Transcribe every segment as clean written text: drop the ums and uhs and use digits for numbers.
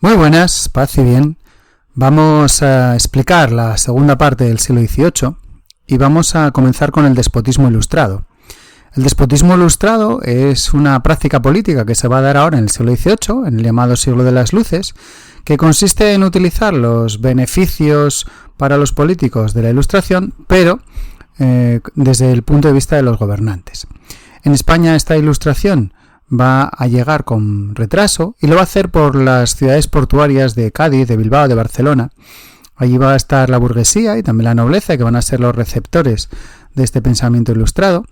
Muy buenas, paz y bien. Vamos a explicar la segunda parte del siglo XVIII y vamos a comenzar con el despotismo ilustrado. El despotismo ilustrado es una práctica política que se va a dar ahora en el siglo XVIII, en el llamado siglo de las luces, que consiste en utilizar los beneficios para los políticos de la Ilustración, pero desde el punto de vista de los gobernantes. En España esta ilustración va a llegar con retraso y lo va a hacer por las ciudades portuarias de Cádiz, de Bilbao, de Barcelona. Allí va a estar la burguesía y también la nobleza, que van a ser los receptores de este pensamiento ilustrado,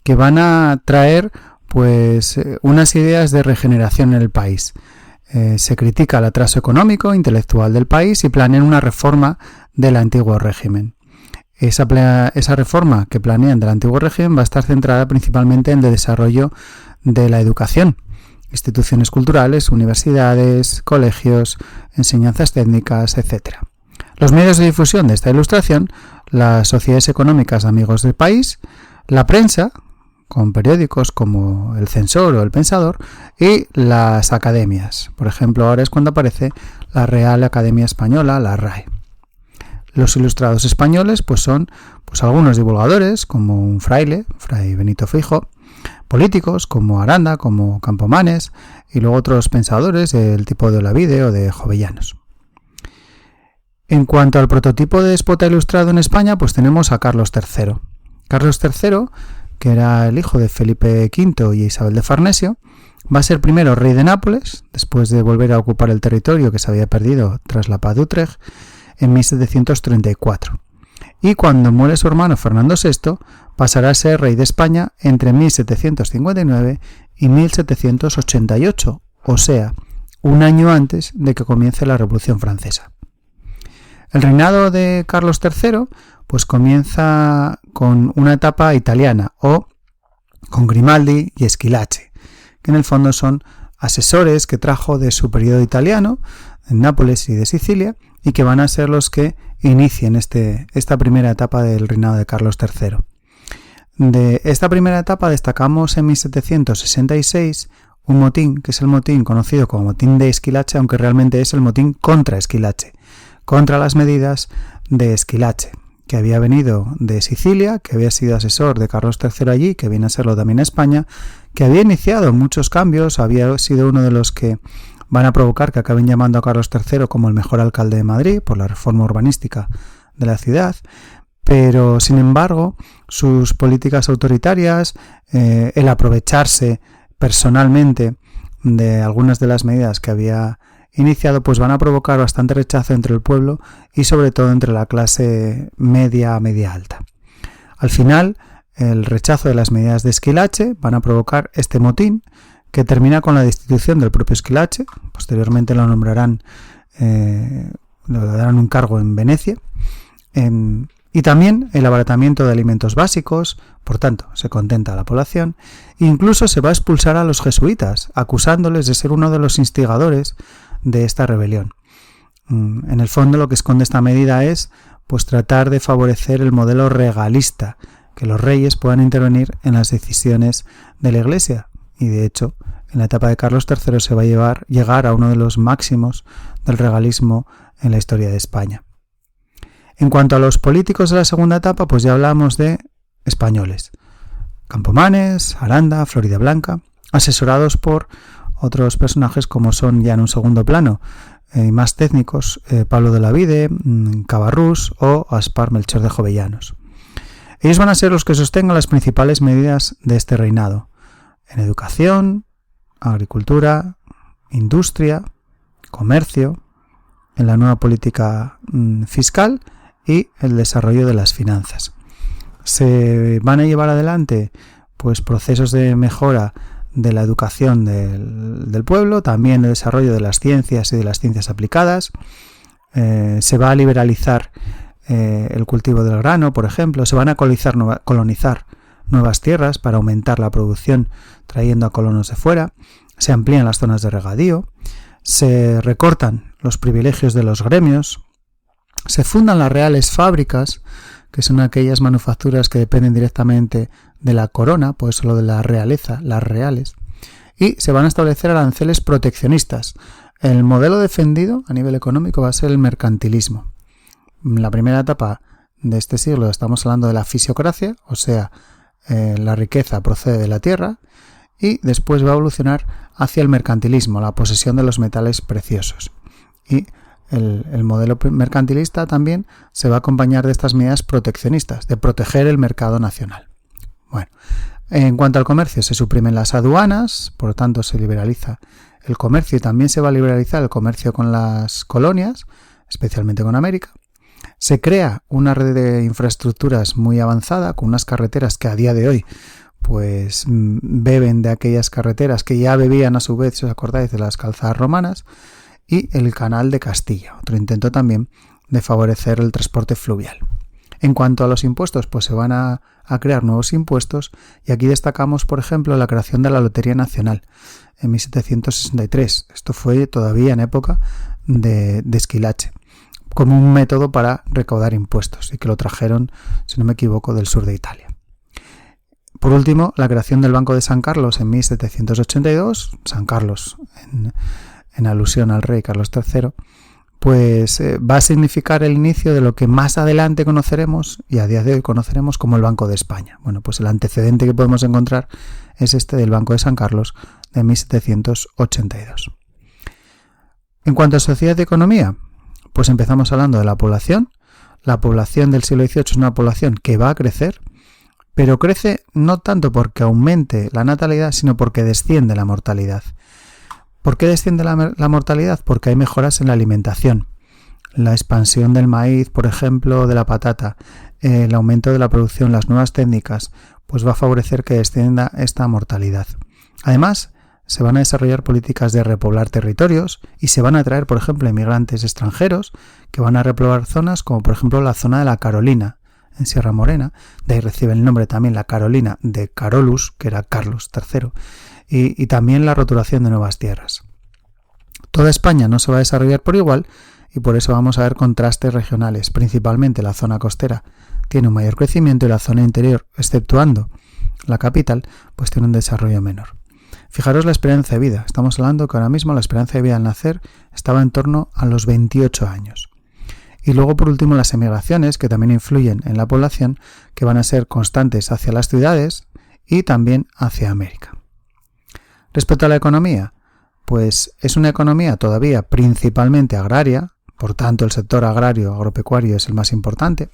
que van a traer pues unas ideas de regeneración en el país. Se critica el atraso económico, intelectual del país y planean una reforma del antiguo régimen. Esa reforma que planean del antiguo régimen va a estar centrada principalmente en el desarrollo de la educación, instituciones culturales, universidades, colegios, enseñanzas técnicas, etc. Los medios de difusión de esta ilustración, las sociedades económicas de amigos del país, la prensa, con periódicos como El Censor o El Pensador, y las academias. Por ejemplo, ahora es cuando aparece la Real Academia Española, la RAE. Los ilustrados españoles son algunos divulgadores, como un fraile, Fray Benito Feijóo, políticos como Aranda, como Campomanes, y luego otros pensadores del tipo de Olavide o de Jovellanos. En cuanto al prototipo de déspota ilustrado en España, tenemos a Carlos III. Carlos III, que era el hijo de Felipe V y Isabel de Farnesio, va a ser primero rey de Nápoles, después de volver a ocupar el territorio que se había perdido tras la paz de Utrecht, en 1734. Y cuando muere su hermano Fernando VI, pasará a ser rey de España entre 1759 y 1788, o sea, un año antes de que comience la Revolución Francesa. El reinado de Carlos III comienza con una etapa italiana, o con Grimaldi y Schillaci, que en el fondo son asesores que trajo de su periodo italiano, en Nápoles y de Sicilia, y que van a ser los que inicien esta primera etapa del reinado de Carlos III. De esta primera etapa destacamos en 1766 un motín, que es el motín conocido como motín de Schillaci, aunque realmente es el motín contra Schillaci, contra las medidas de Schillaci, que había venido de Sicilia, que había sido asesor de Carlos III allí, que viene a serlo también en España, que había iniciado muchos cambios, había sido uno de los que van a provocar que acaben llamando a Carlos III como el mejor alcalde de Madrid por la reforma urbanística de la ciudad, pero sin embargo sus políticas autoritarias, el aprovecharse personalmente de algunas de las medidas que había iniciado, van a provocar bastante rechazo entre el pueblo y sobre todo entre la clase media alta. Al final, el rechazo de las medidas de Schillaci van a provocar este motín, que termina con la destitución del propio Schillaci. Posteriormente lo nombrarán, le darán un cargo en Venecia, y también el abaratamiento de alimentos básicos. Por tanto, se contenta a la población. Incluso se va a expulsar a los jesuitas, acusándoles de ser uno de los instigadores de esta rebelión. En el fondo, lo que esconde esta medida es tratar de favorecer el modelo regalista, que los reyes puedan intervenir en las decisiones de la Iglesia. Y de hecho, en la etapa de Carlos III se va a llegar a uno de los máximos del regalismo en la historia de España. En cuanto a los políticos de la segunda etapa, ya hablamos de españoles. Campomanes, Aranda, Floridablanca, asesorados por otros personajes como son ya en un segundo plano y más técnicos, Pablo de Olavide, Cabarrús o Aspar Melchor de Jovellanos. Ellos van a ser los que sostengan las principales medidas de este reinado: en educación, agricultura, industria, comercio, en la nueva política fiscal y el desarrollo de las finanzas. Se van a llevar adelante procesos de mejora de la educación del pueblo, también el desarrollo de las ciencias y de las ciencias aplicadas. Se va a liberalizar el cultivo del grano, por ejemplo. Se van a colonizar nuevas tierras para aumentar la producción trayendo a colonos de fuera. Se amplían las zonas de regadío. Se recortan los privilegios de los gremios. Se fundan las reales fábricas, que son aquellas manufacturas que dependen directamente de la corona, pues solo de la realeza, las reales. Y se van a establecer aranceles proteccionistas, El modelo defendido a nivel económico va a ser el mercantilismo. En la primera etapa de este siglo estamos hablando de la fisiocracia, o sea, la riqueza procede de la tierra, y después va a evolucionar hacia el mercantilismo, la posesión de los metales preciosos. Y el modelo mercantilista también se va a acompañar de estas medidas proteccionistas, de proteger el mercado nacional. Bueno, en cuanto al comercio, se suprimen las aduanas, por lo tanto se liberaliza el comercio y también se va a liberalizar el comercio con las colonias, especialmente con América. Se crea una red de infraestructuras muy avanzada, con unas carreteras que a día de hoy pues beben de aquellas carreteras que ya bebían a su vez, si os acordáis, de las calzadas romanas, y el canal de Castilla, otro intento también de favorecer el transporte fluvial. En cuanto a los impuestos, pues se van a crear nuevos impuestos, y aquí destacamos, por ejemplo, la creación de la Lotería Nacional en 1763. Esto fue todavía en época de Esquilache, como un método para recaudar impuestos, y que lo trajeron, si no me equivoco, del sur de Italia. Por último, la creación del Banco de San Carlos en 1782, San Carlos en alusión al rey Carlos III, pues va a significar el inicio de lo que más adelante conoceremos y a día de hoy conoceremos como el Banco de España. Bueno, pues el antecedente que podemos encontrar es este del Banco de San Carlos de 1782. En cuanto a sociedad y economía, pues empezamos hablando de la población. La población del siglo XVIII es una población que va a crecer, pero crece no tanto porque aumente la natalidad, sino porque desciende la mortalidad. ¿Por qué desciende la mortalidad? Porque hay mejoras en la alimentación. La expansión del maíz, por ejemplo, de la patata, el aumento de la producción, las nuevas técnicas, pues va a favorecer que descienda esta mortalidad. Además, se van a desarrollar políticas de repoblar territorios y se van a atraer, por ejemplo, inmigrantes extranjeros que van a repoblar zonas como, por ejemplo, la zona de la Carolina, en Sierra Morena. De ahí recibe el nombre también la Carolina de Carolus, que era Carlos III, y también la roturación de nuevas tierras. Toda España no se va a desarrollar por igual y por eso vamos a ver contrastes regionales. Principalmente la zona costera tiene un mayor crecimiento y la zona interior, exceptuando la capital, pues tiene un desarrollo menor. Fijaros la esperanza de vida. Estamos hablando que ahora mismo la esperanza de vida al nacer estaba en torno a los 28 años. Y luego, por último, las emigraciones, que también influyen en la población, que van a ser constantes hacia las ciudades y también hacia América. Respecto a la economía, pues es una economía todavía principalmente agraria, por tanto el sector agrario agropecuario es el más importante.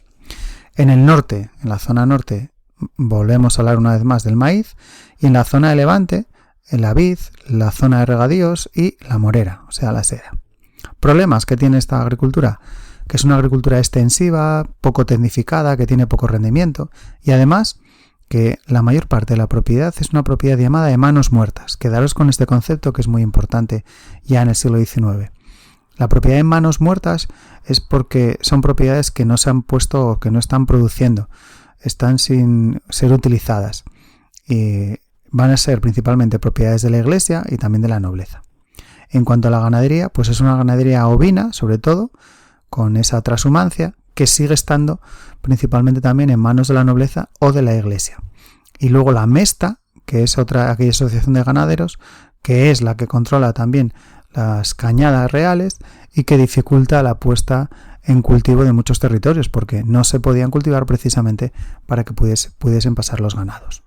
En el norte, en la zona norte, volvemos a hablar una vez más del maíz, y en la zona de Levante, en la vid, la zona de regadíos y la morera, o sea, la seda. ¿Problemas que tiene esta agricultura? Que es una agricultura extensiva, poco tecnificada, que tiene poco rendimiento, y además que la mayor parte de la propiedad es una propiedad llamada de manos muertas. Quedaros con este concepto que es muy importante ya en el siglo XIX. La propiedad en manos muertas es porque son propiedades que no se han puesto o que no están produciendo, están sin ser utilizadas, y van a ser principalmente propiedades de la iglesia y también de la nobleza. En cuanto a la ganadería, pues es una ganadería ovina, sobre todo, con esa trashumancia, que sigue estando principalmente también en manos de la nobleza o de la iglesia. Y luego la mesta, que es aquella asociación de ganaderos, que es la que controla también las cañadas reales y que dificulta la puesta en cultivo de muchos territorios, porque no se podían cultivar precisamente para que pudiesen pasar los ganados.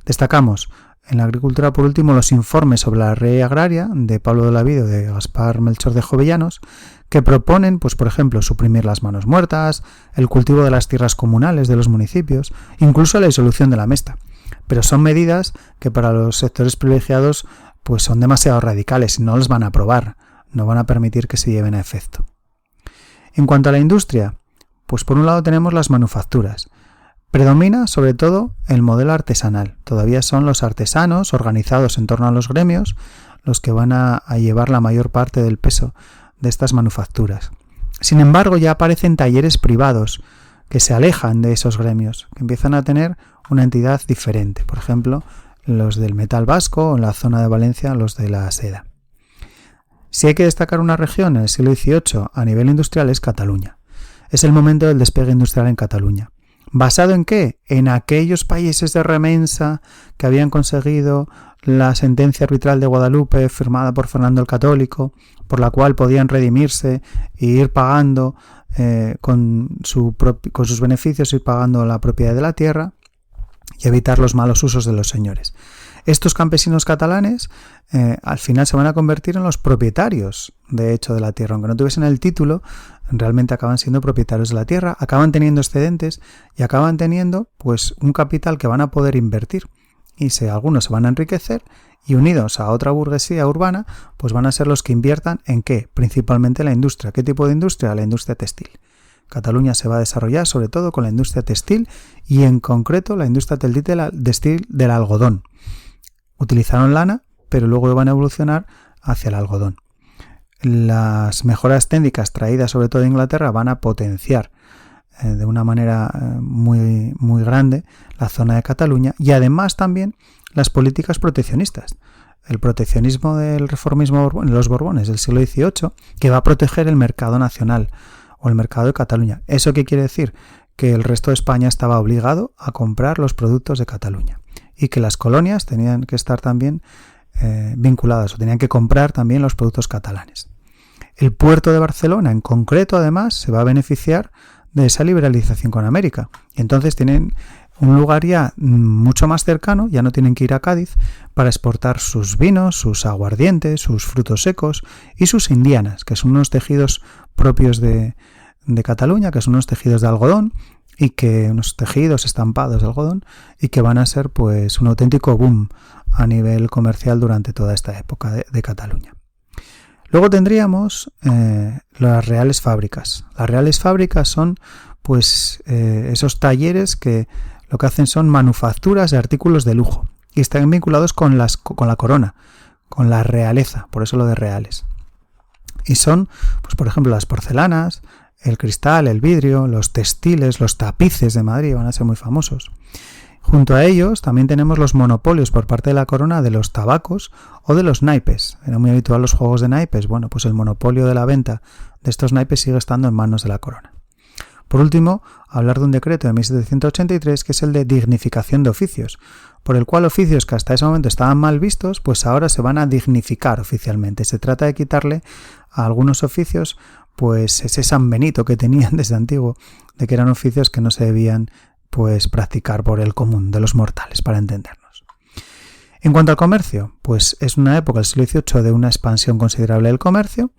Destacamos en la agricultura, por último, los informes sobre la ley agraria de Pablo de Olavide, de Gaspar Melchor de Jovellanos, que proponen, pues por ejemplo, suprimir las manos muertas, el cultivo de las tierras comunales de los municipios, incluso la disolución de la mesta. Pero son medidas que para los sectores privilegiados pues son demasiado radicales y no las van a aprobar, no van a permitir que se lleven a efecto. En cuanto a la industria, pues por un lado tenemos las manufacturas. Predomina sobre todo el modelo artesanal. Todavía son los artesanos organizados en torno a los gremios los que van a llevar la mayor parte del peso de estas manufacturas. Sin embargo, ya aparecen talleres privados que se alejan de esos gremios, que empiezan a tener una entidad diferente. Por ejemplo, los del metal vasco o en la zona de Valencia los de la seda. Si hay que destacar una región en el siglo XVIII a nivel industrial es Cataluña. Es el momento del despegue industrial en Cataluña. ¿Basado en qué? En aquellos países de remensa que habían conseguido la sentencia arbitral de Guadalupe firmada por Fernando el Católico, por la cual podían redimirse e ir pagando con sus beneficios, ir pagando la propiedad de la tierra y evitar los malos usos de los señores. Estos campesinos catalanes al final se van a convertir en los propietarios, de hecho, de la tierra. Aunque no tuviesen el título, realmente acaban siendo propietarios de la tierra, acaban teniendo excedentes y acaban teniendo pues un capital que van a poder invertir. Y algunos se van a enriquecer y unidos a otra burguesía urbana, pues van a ser los que inviertan ¿en qué? Principalmente la industria. ¿Qué tipo de industria? La industria textil. Cataluña se va a desarrollar sobre todo con la industria textil y en concreto la industria textil del algodón. Utilizaron lana, pero luego van a evolucionar hacia el algodón. Las mejoras técnicas traídas sobre todo de Inglaterra van a potenciar de una manera muy, muy grande la zona de Cataluña y además también las políticas proteccionistas. El proteccionismo del reformismo de los Borbones del siglo XVIII, que va a proteger el mercado nacional o el mercado de Cataluña. ¿Eso qué quiere decir? Que el resto de España estaba obligado a comprar los productos de Cataluña y que las colonias tenían que estar también vinculadas o tenían que comprar también los productos catalanes. El puerto de Barcelona en concreto además se va a beneficiar de esa liberalización con América y entonces tienen un lugar ya mucho más cercano, ya no tienen que ir a Cádiz para exportar sus vinos, sus aguardientes, sus frutos secos y sus indianas, que son unos tejidos propios de Cataluña, que son unos tejidos de algodón y que unos tejidos estampados de algodón y que van a ser pues un auténtico boom a nivel comercial durante toda esta época de Cataluña. Luego tendríamos las reales fábricas. Las reales fábricas son pues esos talleres que lo que hacen son manufacturas de artículos de lujo y están vinculados con la corona, con la realeza, por eso lo de reales. Y son, pues por ejemplo, las porcelanas, el cristal, el vidrio, los textiles, los tapices de Madrid van a ser muy famosos. Junto a ellos también tenemos los monopolios por parte de la corona de los tabacos o de los naipes. Era muy habitual los juegos de naipes. Bueno, pues el monopolio de la venta de estos naipes sigue estando en manos de la corona. Por último, hablar de un decreto de 1783 que es el de dignificación de oficios, por el cual oficios que hasta ese momento estaban mal vistos, pues ahora se van a dignificar oficialmente. Se trata de quitarle a algunos oficios pues ese San Benito que tenían desde antiguo, de que eran oficios que no se debían pues practicar por el común de los mortales, para entendernos. En cuanto al comercio, pues es una época del siglo XVIII de una expansión considerable del comercio.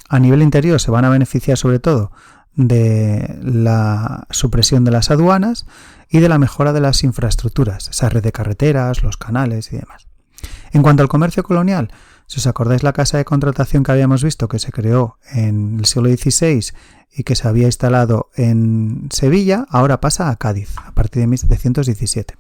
A nivel interior se van a beneficiar sobre todo de la supresión de las aduanas y de la mejora de las infraestructuras, esa red de carreteras, los canales y demás. En cuanto al comercio colonial, si os acordáis la casa de contratación que habíamos visto que se creó en el siglo XVI y que se había instalado en Sevilla, ahora pasa a Cádiz a partir de 1717.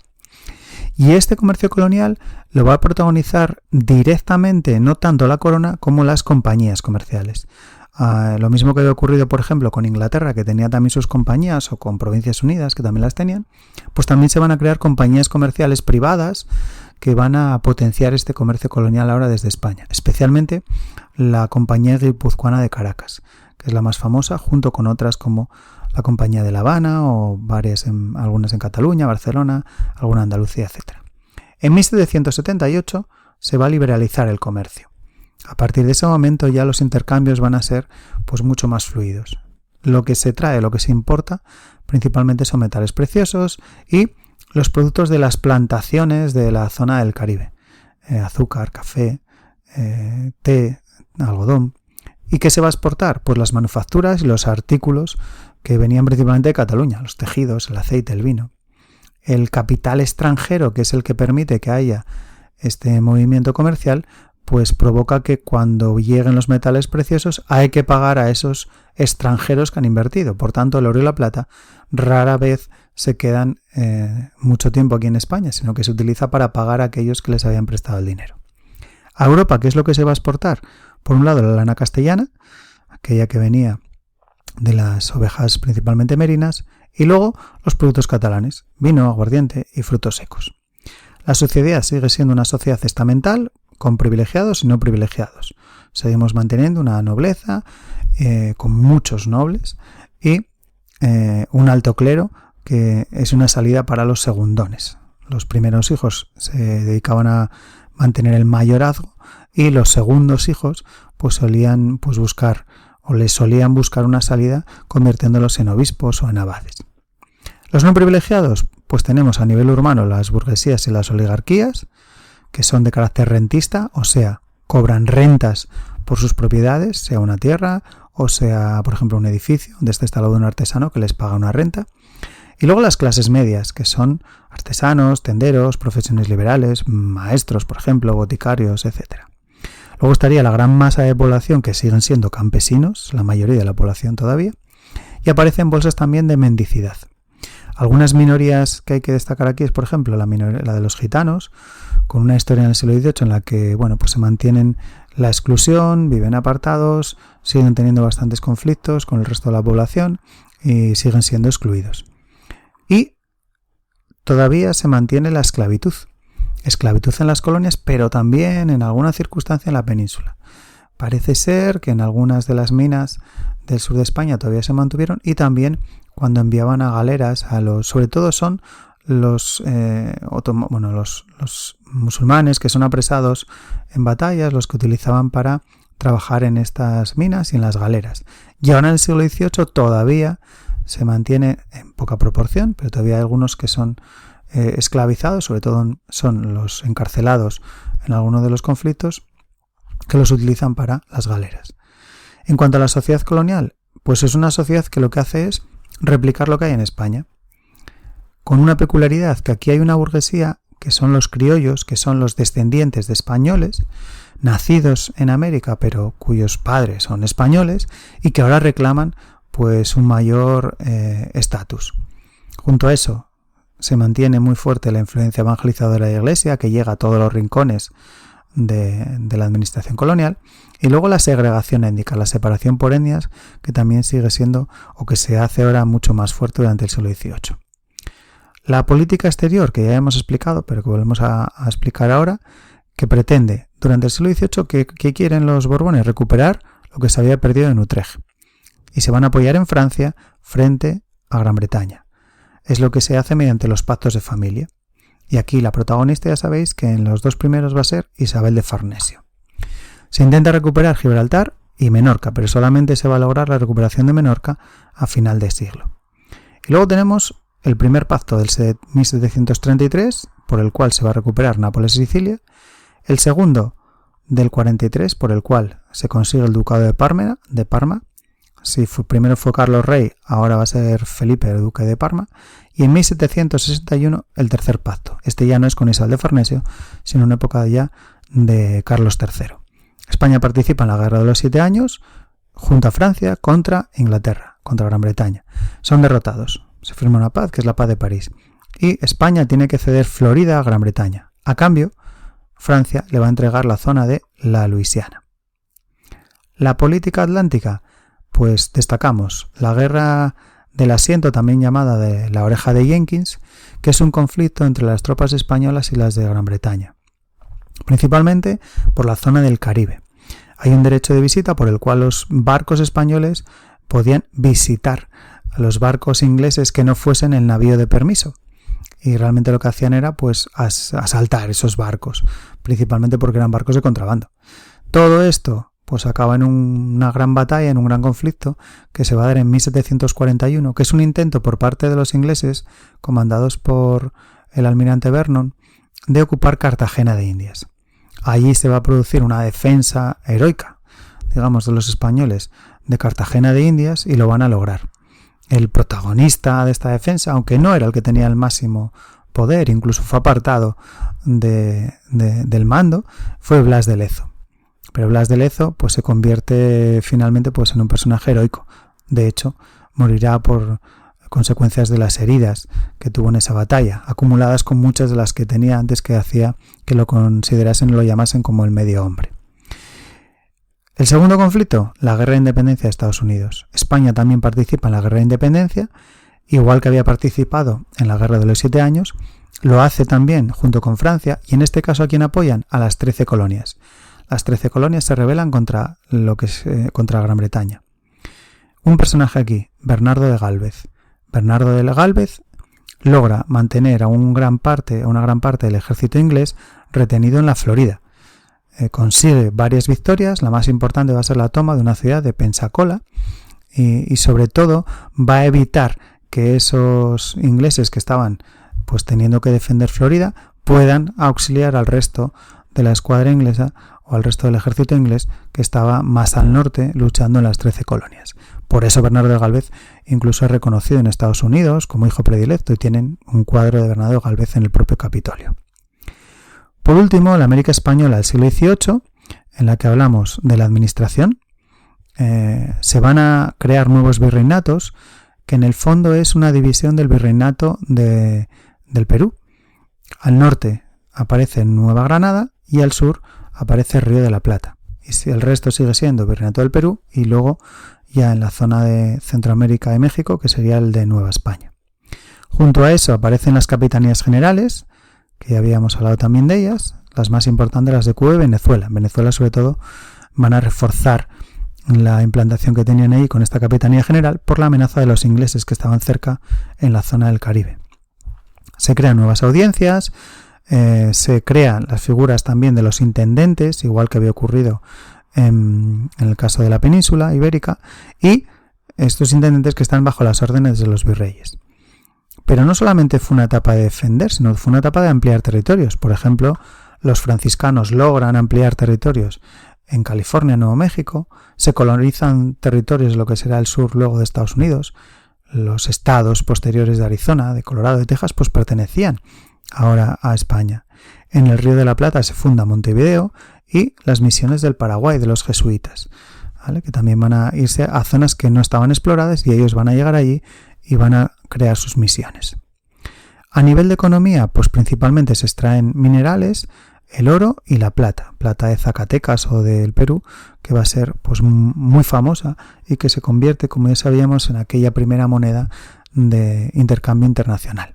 Y este comercio colonial lo va a protagonizar directamente no tanto la corona como las compañías comerciales. Lo mismo que había ocurrido, por ejemplo, con Inglaterra, que tenía también sus compañías, o con Provincias Unidas, que también las tenían, pues también se van a crear compañías comerciales privadas que van a potenciar este comercio colonial ahora desde España, especialmente la Compañía Guipuzcoana de Caracas, que es la más famosa, junto con otras como la Compañía de La Habana o algunas en Cataluña, Barcelona, alguna en Andalucía, etc. En 1778 se va a liberalizar el comercio. A partir de ese momento ya los intercambios van a ser pues mucho más fluidos. Lo que se trae, lo que se importa, principalmente son metales preciosos y los productos de las plantaciones de la zona del Caribe. Azúcar, café, té, algodón. ¿Y qué se va a exportar? Pues las manufacturas y los artículos que venían principalmente de Cataluña, los tejidos, el aceite, el vino. El capital extranjero, que es el que permite que haya este movimiento comercial, pues provoca que cuando lleguen los metales preciosos hay que pagar a esos extranjeros que han invertido. Por tanto, el oro y la plata rara vez se quedan mucho tiempo aquí en España, sino que se utiliza para pagar a aquellos que les habían prestado el dinero. A Europa, ¿qué es lo que se va a exportar? Por un lado, la lana castellana, aquella que venía de las ovejas principalmente merinas, y luego los productos catalanes, vino, aguardiente y frutos secos. La sociedad sigue siendo una sociedad estamental, con privilegiados y no privilegiados. Seguimos manteniendo una nobleza con muchos nobles y un alto clero que es una salida para los segundones. Los primeros hijos se dedicaban a mantener el mayorazgo y los segundos hijos pues solían buscar o les solían buscar una salida convirtiéndolos en obispos o en abades. Los no privilegiados, pues tenemos a nivel urbano las burguesías y las oligarquías, que son de carácter rentista, o sea, cobran rentas por sus propiedades, sea una tierra o sea, por ejemplo, un edificio donde está instalado un artesano que les paga una renta. Y luego las clases medias, que son artesanos, tenderos, profesiones liberales, maestros, por ejemplo, boticarios, etc. Luego estaría la gran masa de población que siguen siendo campesinos, la mayoría de la población todavía, y aparecen bolsas también de mendicidad. Algunas minorías que hay que destacar aquí es, por ejemplo, la de los gitanos, con una historia en el siglo XVIII en la que se mantienen la exclusión, viven apartados, siguen teniendo bastantes conflictos con el resto de la población y siguen siendo excluidos. Y todavía se mantiene la esclavitud. Esclavitud en las colonias, pero también en alguna circunstancia en la península. Parece ser que en algunas de las minas del sur de España todavía se mantuvieron y también cuando enviaban a galeras sobre todo son los musulmanes que son apresados en batallas, los que utilizaban para trabajar en estas minas y en las galeras. Y ahora en el siglo XVIII todavía se mantiene en poca proporción, pero todavía hay algunos que son esclavizados, sobre todo son los encarcelados en alguno de los conflictos, que los utilizan para las galeras. En cuanto a la sociedad colonial, pues es una sociedad que lo que hace es replicar lo que hay en España, con una peculiaridad, que aquí hay una burguesía que son los criollos, que son los descendientes de españoles, nacidos en América, pero cuyos padres son españoles, y que ahora reclaman pues un mayor estatus. Junto a eso, se mantiene muy fuerte la influencia evangelizadora de la Iglesia, que llega a todos los rincones de la administración colonial, y luego la segregación étnica, la separación por etnias, que también sigue siendo, o que se hace ahora mucho más fuerte durante el siglo XVIII. La política exterior, que ya hemos explicado, pero que volvemos a explicar ahora, que pretende, durante el siglo XVIII, que quieren los Borbones recuperar lo que se había perdido en Utrecht, y se van a apoyar en Francia frente a Gran Bretaña. Es lo que se hace mediante los pactos de familia. Y aquí la protagonista ya sabéis que en los dos primeros va a ser Isabel de Farnesio. Se intenta recuperar Gibraltar y Menorca, pero solamente se va a lograr la recuperación de Menorca a final de siglo. Y luego tenemos el primer pacto del 1733, por el cual se va a recuperar Nápoles y Sicilia. El segundo del 43, por el cual se consigue el ducado de Parma. Si primero fue Carlos Rey, ahora va a ser Felipe el duque de Parma. Y en 1761 el tercer pacto. Este ya no es con Isabel de Farnesio, sino en una época ya de Carlos III. España participa en la Guerra de los 7 años junto a Francia contra Inglaterra, contra Gran Bretaña. Son derrotados. Se firma una paz, que es la paz de París. Y España tiene que ceder Florida a Gran Bretaña. A cambio, Francia le va a entregar la zona de la Luisiana. La política atlántica, pues destacamos la guerra del asiento, también llamada de la oreja de Jenkins, que es un conflicto entre las tropas españolas y las de Gran Bretaña, principalmente por la zona del Caribe. Hay un derecho de visita por el cual los barcos españoles podían visitar a los barcos ingleses que no fuesen el navío de permiso, y realmente lo que hacían era pues asaltar esos barcos, principalmente porque eran barcos de contrabando. Todo esto pues acaba en una gran batalla, en un gran conflicto que se va a dar en 1741, que es un intento por parte de los ingleses, comandados por el almirante Vernon, de ocupar Cartagena de Indias. Allí se va a producir una defensa heroica, digamos, de los españoles de Cartagena de Indias, y lo van a lograr. El protagonista de esta defensa, aunque no era el que tenía el máximo poder, incluso fue apartado del mando, fue Blas de Lezo. Pero Blas de Lezo pues se convierte finalmente pues en un personaje heroico. De hecho, morirá por consecuencias de las heridas que tuvo en esa batalla, acumuladas con muchas de las que tenía antes, que hacía que lo considerasen o lo llamasen como el medio hombre. El segundo conflicto, la guerra de independencia de Estados Unidos. España también participa en la guerra de independencia, igual que había participado en la guerra de los 7 años, lo hace también junto con Francia, y en este caso ¿a quién apoyan? A las 13 colonias. Las 13 colonias se rebelan contra Gran Bretaña. Un personaje aquí, Bernardo de Gálvez. Bernardo de Gálvez logra mantener a una gran parte del ejército inglés retenido en la Florida. Consigue varias victorias, la más importante va a ser la toma de una ciudad de Pensacola y sobre todo va a evitar que esos ingleses que estaban pues teniendo que defender Florida puedan auxiliar al resto de la escuadra inglesa o al resto del ejército inglés que estaba más al norte luchando en las 13 colonias. Por eso Bernardo de Gálvez incluso es reconocido en Estados Unidos como hijo predilecto y tienen un cuadro de Bernardo de Gálvez en el propio Capitolio. Por último, la América española del siglo XVIII, en la que hablamos de la administración, se van a crear nuevos virreinatos, que en el fondo es una división del virreinato del Perú. Al norte aparece Nueva Granada y al sur aparece Río de la Plata. Y el resto sigue siendo virreinato del Perú y luego ya en la zona de Centroamérica y México, que sería el de Nueva España. Junto a eso aparecen las capitanías generales, que ya habíamos hablado también de ellas, las más importantes las de Cuba y Venezuela. En Venezuela sobre todo van a reforzar la implantación que tenían ahí con esta capitanía general por la amenaza de los ingleses que estaban cerca en la zona del Caribe. Se crean nuevas audiencias, se crean las figuras también de los intendentes, igual que había ocurrido en el caso de la península ibérica, y estos intendentes que están bajo las órdenes de los virreyes. Pero no solamente fue una etapa de defender, sino fue una etapa de ampliar territorios. Por ejemplo, los franciscanos logran ampliar territorios en California, Nuevo México, se colonizan territorios de lo que será el sur luego de Estados Unidos. Los estados posteriores de Arizona, de Colorado, de Texas, pues pertenecían ahora a España. En el Río de la Plata se funda Montevideo y las misiones del Paraguay de los jesuitas, ¿vale? Que también van a irse a zonas que no estaban exploradas y ellos van a llegar allí y van a crear sus misiones. A nivel de economía, pues principalmente se extraen minerales, el oro y la plata de Zacatecas o del Perú, que va a ser pues muy famosa y que se convierte, como ya sabíamos, en aquella primera moneda de intercambio internacional.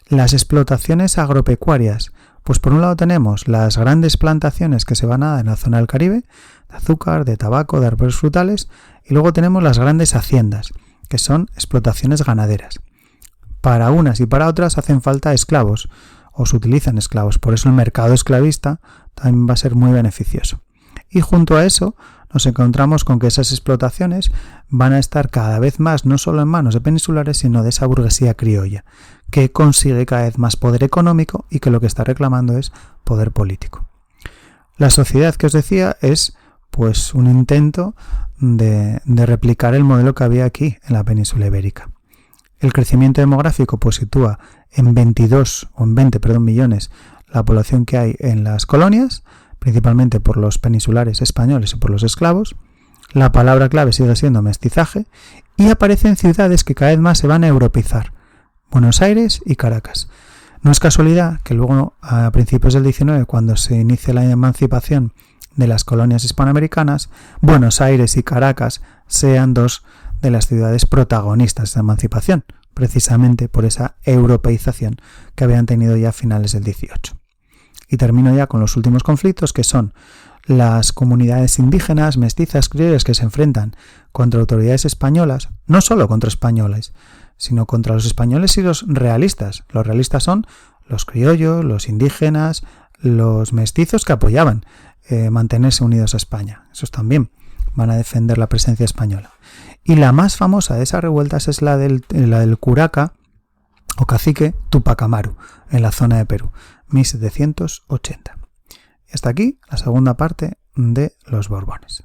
Las explotaciones agropecuarias, pues por un lado tenemos las grandes plantaciones que se van a dar en la zona del Caribe, de azúcar, de tabaco, de árboles frutales, y luego tenemos las grandes haciendas, que son explotaciones ganaderas. Para unas y para otras hacen falta esclavos, o se utilizan esclavos, por eso el mercado esclavista también va a ser muy beneficioso. Y junto a eso nos encontramos con que esas explotaciones van a estar cada vez más no solo en manos de peninsulares, sino de esa burguesía criolla, que consigue cada vez más poder económico y que lo que está reclamando es poder político. La sociedad que os decía es pues un intento de replicar el modelo que había aquí en la península ibérica. El crecimiento demográfico pues sitúa en 20 millones la población que hay en las colonias, principalmente por los peninsulares españoles y por los esclavos. La palabra clave sigue siendo mestizaje y aparecen ciudades que cada vez más se van a europeizar, Buenos Aires y Caracas. No es casualidad que luego a principios del 19, cuando se inicia la emancipación de las colonias hispanoamericanas, Buenos Aires y Caracas sean dos de las ciudades protagonistas de esa emancipación, precisamente por esa europeización que habían tenido ya a finales del 18. Y termino ya con los últimos conflictos, que son las comunidades indígenas, mestizas, criollas que se enfrentan contra autoridades españolas, no solo contra españoles, sino contra los españoles y los realistas. Los realistas son los criollos, los indígenas, los mestizos que apoyaban mantenerse unidos a España. Esos también van a defender la presencia española. Y la más famosa de esas revueltas es la del curaca o cacique Tupac Amaru, en la zona de Perú, 1780. Y hasta aquí la segunda parte de los Borbones.